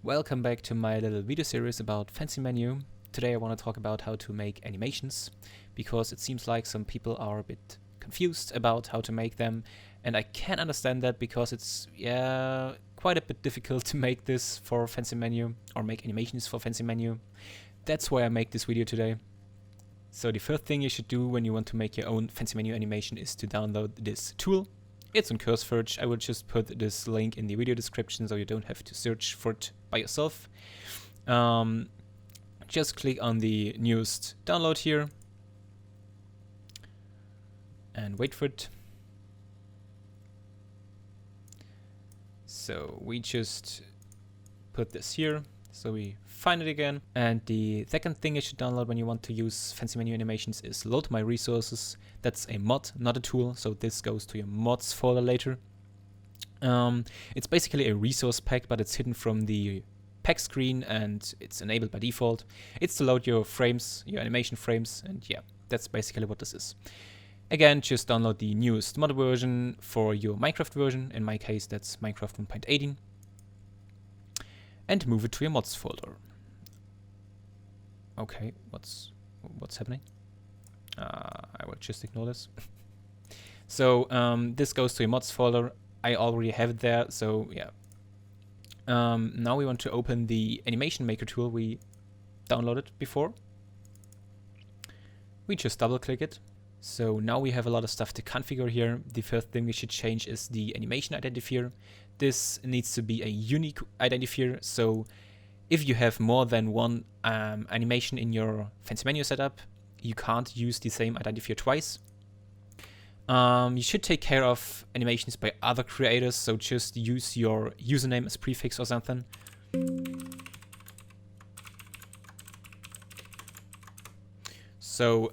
Welcome back to my little video series about FancyMenu. Today I want to talk about how to make animations, because it seems like some people are a bit confused about how to make them, and I can understand that because it's quite a bit difficult to make this for FancyMenu or make animations for FancyMenu. That's why I make this video today. So the first thing you should do when you want to make your own FancyMenu animation is to download this tool. It's on CurseVerge. I will just put this link in the video description so you don't have to search for it by yourself. Just click on the newest download here and wait for it. So we just put this here, so we find it again. And the second thing you should download when you want to use FancyMenu animations is Load My Resources. That's a mod, not a tool, so this goes to your mods folder later. It's basically a resource pack, but it's hidden from the pack screen and it's enabled by default. It's to load your frames, your animation frames, and yeah, that's basically what this is. Again, just download the newest mod version for your Minecraft version. In my case, that's Minecraft 1.18. And move it to your mods folder. Okay, what's happening? I will just ignore this. So this goes to your mods folder. I already have it there, so yeah. Now we want to open the animation maker tool we downloaded before. We just double click it. So now we have a lot of stuff to configure here. The first thing we should change is the animation identifier. This needs to be a unique identifier, so if you have more than one animation in your FancyMenu setup, you can't use the same identifier twice. You should take care of animations by other creators, so just use your username as prefix or something. So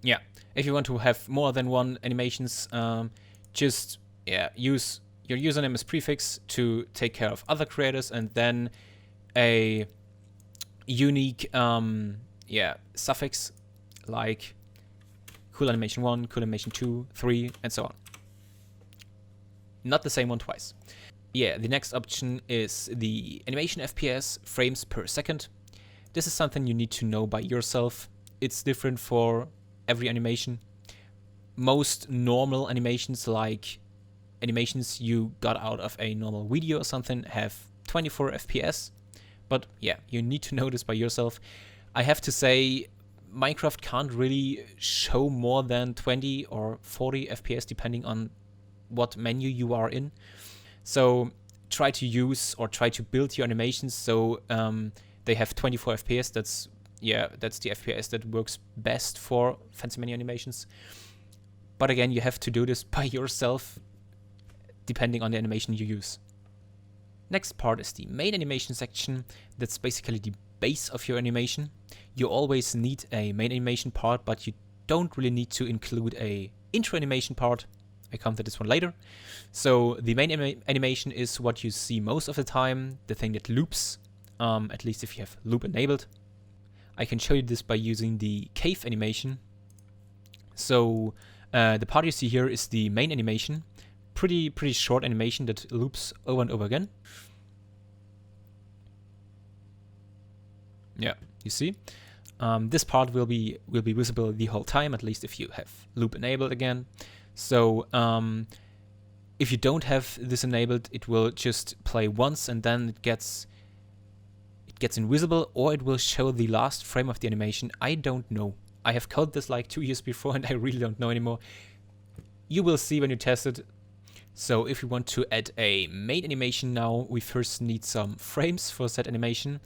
yeah, if you want to have more than one animations, just use your username as prefix to take care of other creators, and then a unique suffix like cool animation 1, cool animation 2, 3, and so on. Not the same one twice. Yeah, the next option is the animation FPS, frames per second. This is something you need to know by yourself. It's different for every animation. Most normal animations, like animations you got out of a normal video or something, have 24 FPS. But yeah, you need to know this by yourself. I have to say, Minecraft can't really show more than 20 or 40 FPS depending on what menu you are in. So try to use or try to build your animations so they have 24 FPS. That's the FPS that works best for FancyMenu animations. But again, you have to do this by yourself depending on the animation you use. Next part is the main animation section. That's basically the base of your animation. You always need a main animation part, but you don't really need to include a intro animation part. I come to this one later. So the main animation is what you see most of the time, the thing that loops, at least if you have loop enabled. I can show you this by using the cave animation. So the part you see here is the main animation. Pretty short animation that loops over and over again. Yeah, you see, this part will be visible the whole time, at least if you have loop enabled again. So if you don't have this enabled, it will just play once and then it gets invisible, or it will show the last frame of the animation. I don't know. I have coded this like 2 years before and I really don't know anymore. You will see when you test it. So if you want to add a main animation now, we first need some frames for that animation.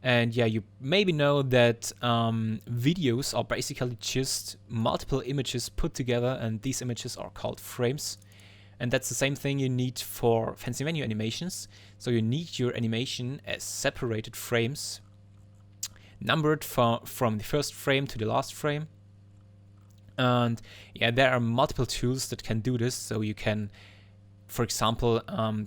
And yeah, you maybe know that videos are basically just multiple images put together, and these images are called frames. And that's the same thing you need for FancyMenu animations. So you need your animation as separated frames, numbered from the first frame to the last frame. And yeah, there are multiple tools that can do this. So you can, for example,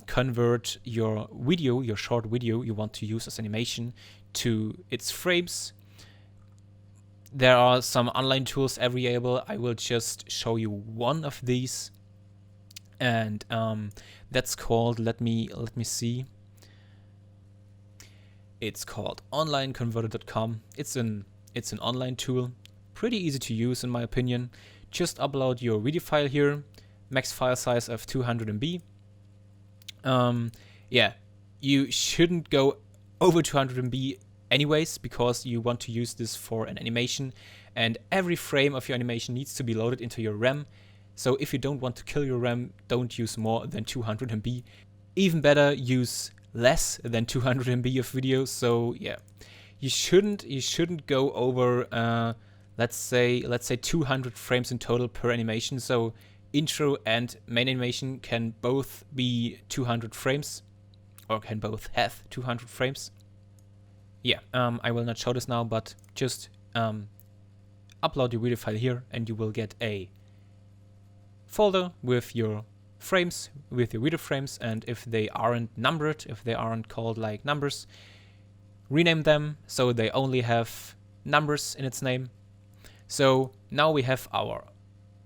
convert your video, your short video you want to use as animation, to its frames. There are some online tools available. I will just show you one of these. and that's called, let me see, It's called onlineconverter.com. It's an online tool, pretty easy to use in my opinion. Just upload your video file here, max file size of 200 MB. Yeah, you shouldn't go over 200 MB anyways, because you want to use this for an animation, and every frame of your animation needs to be loaded into your RAM. So if you don't want to kill your RAM, don't use more than 200 MB. Even better, use less than 200 MB of video. So yeah, you shouldn't go over let's say 200 frames in total per animation. So intro and main animation can both be 200 frames, or can both have 200 frames. Yeah, I will not show this now, but just upload your video file here and you will get a folder with your frames, with your video frames, and if they aren't numbered, if they aren't called like numbers, rename them so they only have numbers in its name. So now we have our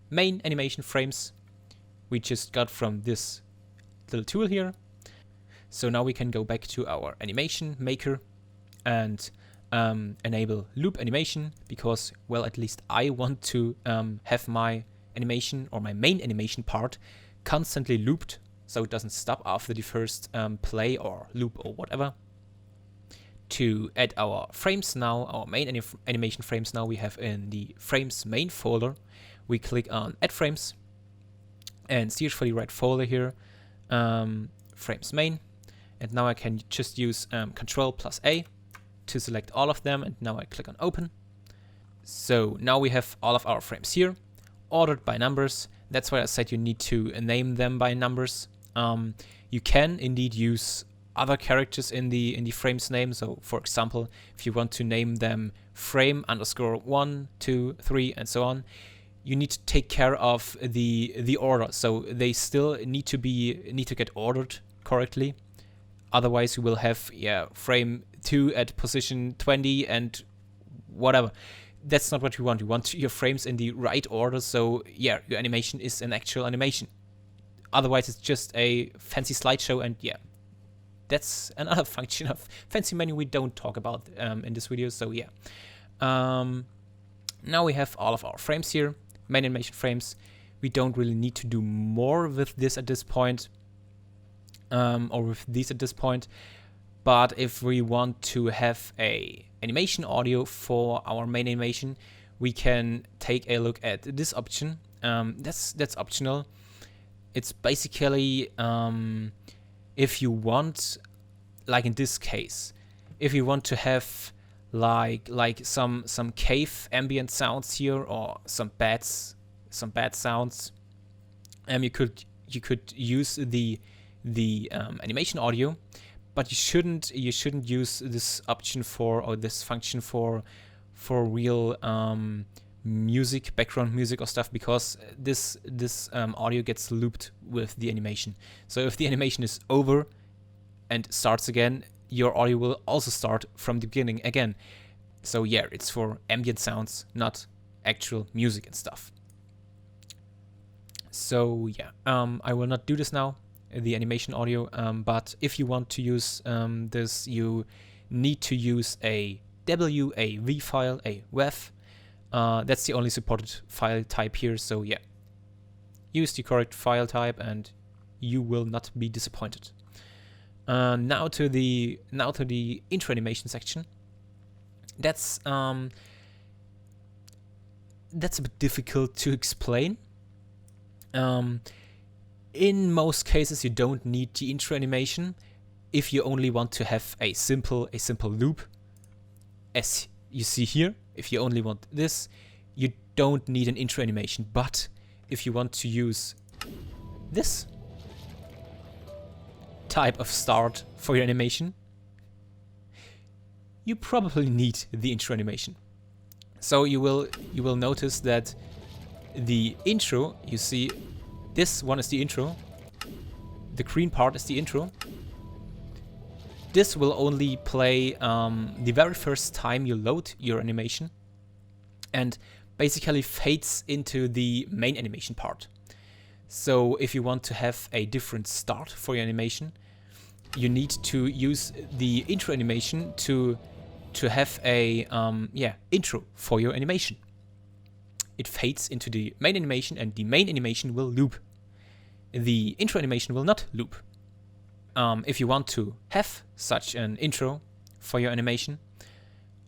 main animation frames we just got from this little tool here. So now we can go back to our animation maker and enable loop animation, because, well, at least I want to have my animation, or my main animation part, constantly looped, so it doesn't stop after the first play or loop or whatever. To add our frames now, our main animation frames now, we have in the frames main folder, we click on add frames and search for the right folder here, frames main, and now I can just use Ctrl+A to select all of them, and now I click on open. So now we have all of our frames here, ordered by numbers. That's why I said you need to name them by numbers. You can indeed use other characters in the frames name. So for example, if you want to name them frame_1, 2, 3, and so on, you need to take care of the order. So they still need to get ordered correctly. Otherwise, you will have frame 2 at position 20 and whatever. That's not what you want. You want your frames in the right order, so yeah, your animation is an actual animation. Otherwise, it's just a fancy slideshow, and yeah, that's another function of FancyMenu we don't talk about in this video, so yeah. Now we have all of our frames here, main animation frames. We don't really need to do more with this at this point, or with these at this point. But if we want to have a animation audio for our main animation, we can take a look at this option. That's optional. It's basically if you want, like in this case, if you want to have like some cave ambient sounds here, or some bad sounds, you could use the animation audio. But you shouldn't use this option for, or this function for real music, background music or stuff, because this audio gets looped with the animation. So if the animation is over and starts again, your audio will also start from the beginning again. So yeah, it's for ambient sounds, not actual music and stuff. So yeah, I will not do this now, the animation audio, but if you want to use this, you need to use a WAV file, a WAV. That's the only supported file type here, so yeah, use the correct file type and you will not be disappointed. Now to the intro animation section. That's a bit difficult to explain. In most cases, you don't need the intro animation if you only want to have a simple loop, as you see here. If you only want this, you don't need an intro animation. But if you want to use this type of start for your animation, you probably need the intro animation. So you will notice that the intro, you see, this one is the intro. The green part is the intro. This will only play the very first time you load your animation, and basically fades into the main animation part. So if you want to have a different start for your animation, you need to use the intro animation to have a intro for your animation. It fades into the main animation, and the main animation will loop. The intro animation will not loop. If you want to have such an intro for your animation,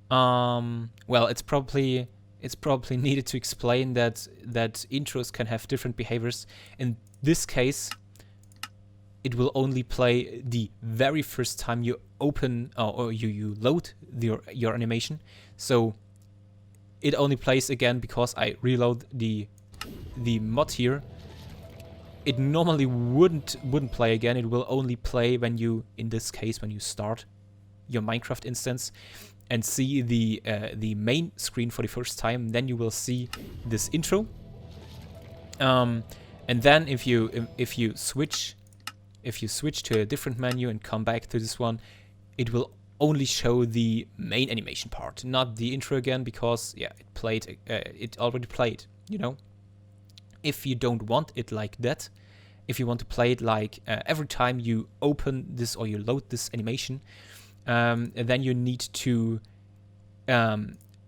well, it's probably needed to explain that intros can have different behaviors. In this case, it will only play the very first time you open or you load your animation. So it only plays again because I reload the mod here. It normally wouldn't play again. It will only play when you, in this case, when you start your Minecraft instance and see the main screen for the first time. Then you will see this intro. And then if you switch to a different menu and come back to this one, it will only show the main animation part, not the intro again, because yeah, it already played, you know. If you don't want it like that, if you want to play it like every time you open this or you load this animation, then you need to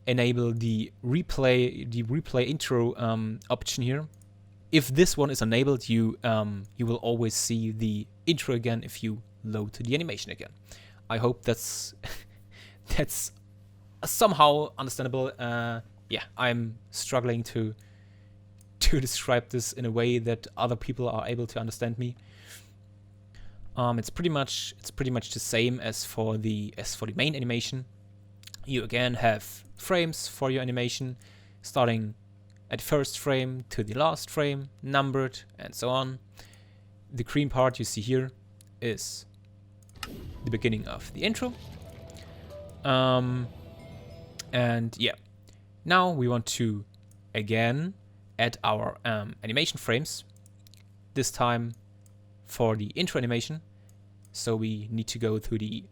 enable the replay intro option here. If this one is enabled, you will always see the intro again if you load the animation again. I hope that's that's somehow understandable. Yeah, I'm struggling to describe this in a way that other people are able to understand me. It's pretty much the same as for the main animation. You again have frames for your animation, starting at first frame to the last frame, numbered, and so on. The green part you see here is the beginning of the intro. And yeah, now we want to again add our animation frames, this time for the intro animation. So we need to go to the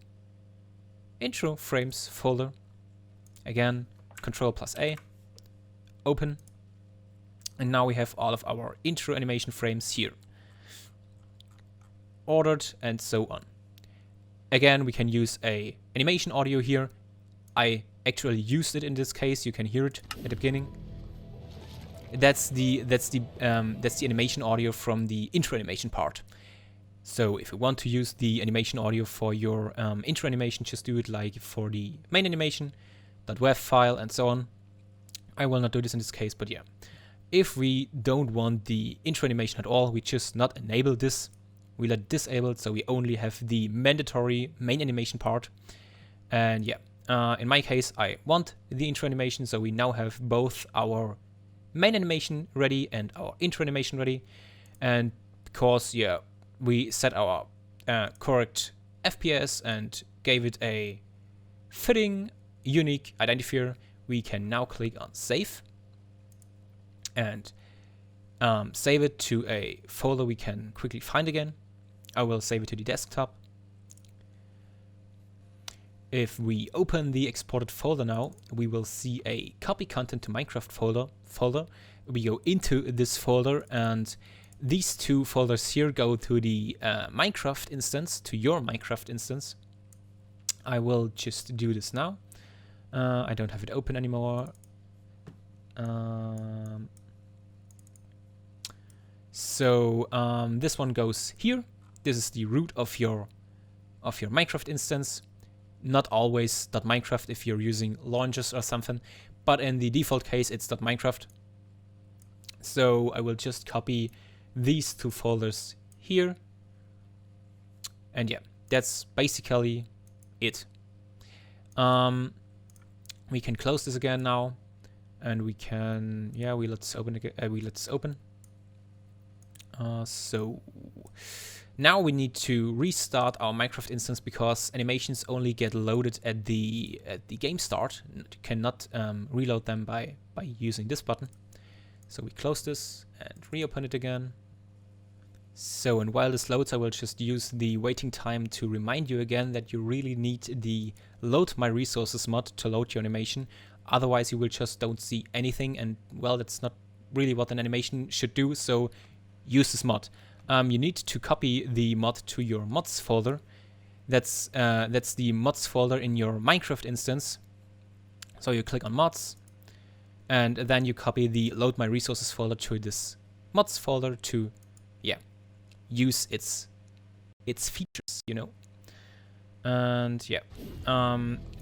intro frames folder. Again, Ctrl+A, open. And now we have all of our intro animation frames here, ordered and so on. Again, we can use a animation audio here. I actually used it in this case. You can hear it at the beginning. That's the animation audio from the intro animation part. So if you want to use the animation audio for your intro animation, just do it like for the main animation, .wav file and so on. I will not do this in this case, but yeah. If we don't want the intro animation at all, we just not enable this. We let it disabled, so we only have the mandatory main animation part. And yeah, in my case, I want the intro animation, so we now have both our main animation ready and our intro animation ready. And because, yeah, we set our correct FPS and gave it a fitting, unique identifier, we can now click on Save and save it to a folder we can quickly find again. I will save it to the desktop. If we open the exported folder now, we will see a copy content to Minecraft folder. We go into this folder, and these two folders here go to the Minecraft instance, to your Minecraft instance. I will just do this now. I don't have it open anymore. So this one goes here. This is the root of your Minecraft instance. Not always .minecraft if you're using launchers or something, but in the default case it's .minecraft. So I will just copy these two folders here. And yeah, that's basically it. We can close this again now, and we can, yeah, let's open again. Let's open. So now we need to restart our Minecraft instance because animations only get loaded at the game start. You cannot reload them by using this button. So we close this and reopen it again. So, and while this loads, I will just use the waiting time to remind you again that you really need the load my resources mod to load your animation. Otherwise you will just don't see anything, and well, that's not really what an animation should do, so use this mod. You need to copy the mod to your mods folder. That's the mods folder in your Minecraft instance. So you click on mods, and then you copy the load my resources folder to this mods folder to, yeah, use its features, you know. And yeah,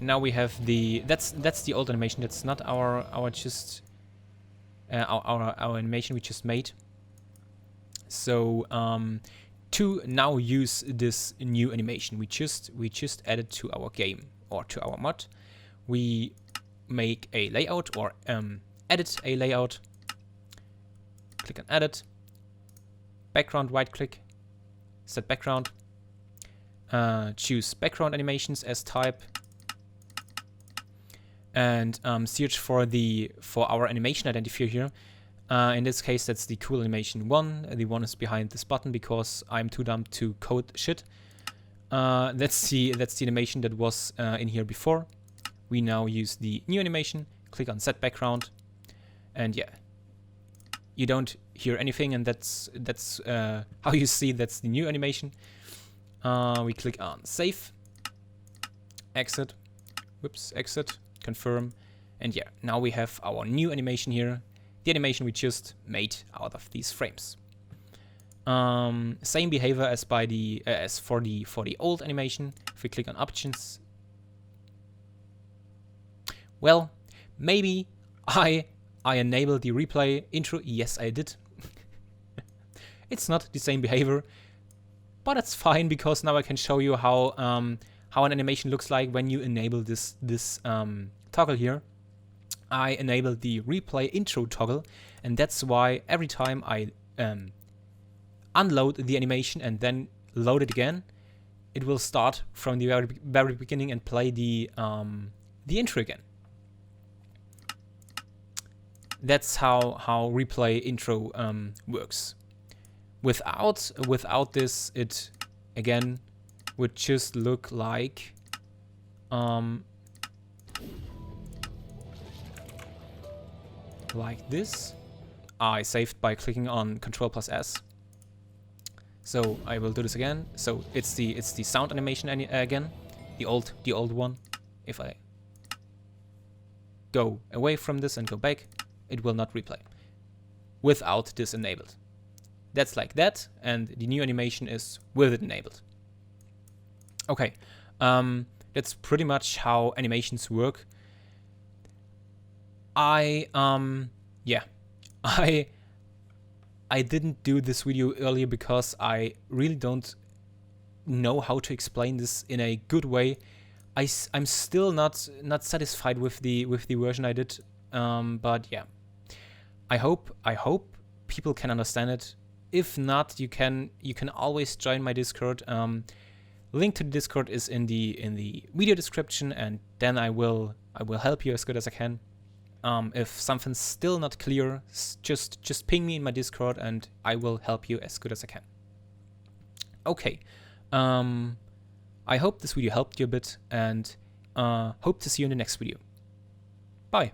now we have the that's the old animation. That's not our animation we just made. So to now use this new animation we just added to our game or to our mod, we make a layout or edit a layout. Click on edit, background, right click, set background, choose background animations as type, and search for our animation identifier here. In this case, that's the cool animation 1. The 1 is behind this button because I'm too dumb to code shit. That's the animation that was in here before. We now use the new animation. Click on set background, and yeah, you don't hear anything, and that's how you see that's the new animation. We click on save, exit, exit, confirm, and yeah, now we have our new animation here. The animation we just made out of these frames. Same behavior as for the old animation. If we click on options, well, maybe I enabled the replay intro. Yes, I did. It's not the same behavior, but it's fine because now I can show you how an animation looks like when you enable this toggle here. I enabled the replay intro toggle, and that's why every time I unload the animation and then load it again, it will start from the very beginning and play the intro again. That's how replay intro works. Without this, it again would just look like this. I saved by clicking on Ctrl+S. So I will do this again. So it's the sound animation again, the old one. If I go away from this and go back, it will not replay without this enabled. That's like that, and the new animation is with it enabled. Okay, that's pretty much how animations work. I didn't do this video earlier because I really don't know how to explain this in a good way. I'm still not satisfied with the version I did, but yeah, I hope people can understand it. If not, you can always join my Discord. Link to the Discord is in the video description, and then I will help you as good as I can. If something's still not clear, just ping me in my Discord and I will help you as good as I can. Okay, I hope this video helped you a bit, and hope to see you in the next video. Bye.